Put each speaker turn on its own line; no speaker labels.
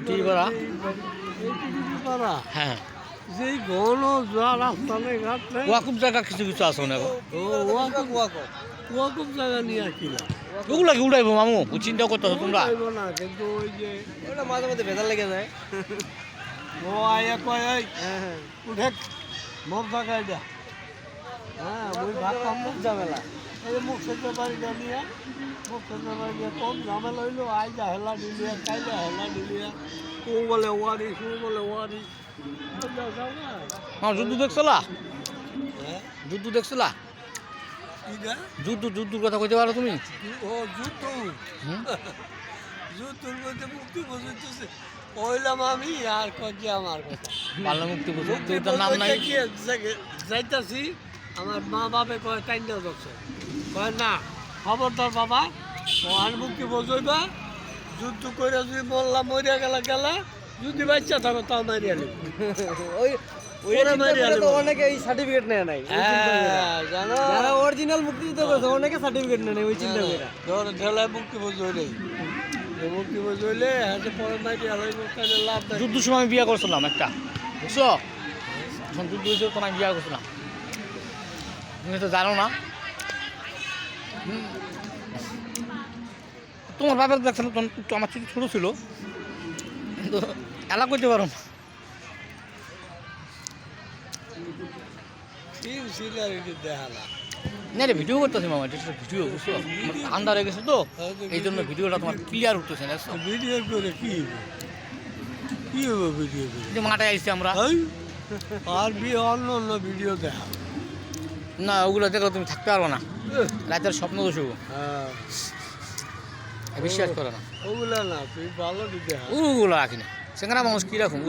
TV পাড়া
পাড়া
হ্যাঁ
যেই ঘন যা রাস্তা নেই ঘাট নেই
ওয়াকুব জায়গা কিছু কিছু আছে না
ও ওয়াকুব জায়গা নিয়ে আসছিলাম
ওগুলা কি উড়াইবো মামু ও চিন্তা করতেছো তোমরা
চাইবো না কিন্তু ওই যে
ওটা মাঝে মধ্যে ভেজাল লেগে যায়।
ও আয়া কয় এই উঠে মোর জায়গা এটা হ্যাঁ ওই ভাবতাম না
ঝামেলা।
এই মুখ সেতে পারি না নিয়ে মুখ সেতে পারি নিয়ে কম ঝামেলা হইলো আইজা হেলা দিলিয়া কাইজা হেলা দিলিয়া ও বলে ওয়ারিস ও বলে ওয়ারিস
যুদ্ধ দেখছলা
হ্যাঁ
যুদ্ধ দেখছলা
কিনা
যুদ্ধ কথা কইতে পারো তুমি
ও যুদ্ধ
হুম?
যুদ্ধর মধ্যে মুক্তি বসেছে কইলাম আমি আর কজি আমার কথা
বাংলা মুক্তি বুঝো
মুক্তি
তোর নাম নাই
যাইতাছি আমার মা বাপে কয় কাইন্ডা যাচ্ছে কয় না খবরদার বাবা আর মুক্তি বসইবা যুদ্ধ করে যদি বললাম মরিয়া গেলা যদি বাচ্চা থাকো তাও মারিয়া নেব
ওই ওই
ওরা
চিন্তা
মারিয়া
করে তো
নেব।
অনেকে এই সার্টিফিকেট নেয় নাই। ওই চিন্তা করে।
জানো
যারা অরিজিনাল মুক্তিযুদ্ধ করছে অনেকে সার্টিফিকেট নেয় নাই ওই চিন্তা করে।
ধর ঢেলায় মুক্তি বসইলে মুক্তি বসইলে হাতে পরে মারিয়া হইব তাহলে লাভ নাই
যুদ্ধ সময় আমি বিয়া করছিলাম একটা বুঝছো যখন যুদ্ধ হয়েছিল তখন আমি বিয়া করছিলাম তুমি তো জানো না হুম। তোমার বাবার দেখছে না তখন একটু আমার ছোটো ছোটো ছিল কিন্তু এলা করতে পারো না।
তিন সিনারিটি দেখালা
না রে ভিডিও করতেছি মামা এটা ভিডিও বুঝছো আমার আন্দার হয়ে গেছে তো এই জন্য ভিডিওটা তোমার ক্লিয়ার উঠতেছে না বুঝছো?
ভিডিও করে কি হইব কি হইব ভিডিও করে
এই যে মাঠে আসছি আমরা
এই, আর অন্য অন্য ভিডিও দেখা
না ওগুলো দেখলে তুমি থাকতে পারবো না রাতের স্বপ্ন দোষ হবো।
হ্যাঁ
বিশ্বাস করো না
ওগুলা না তুই ভালো দিতে
ওগুলো রাখি না সেখানে মানুষ কী রাখুন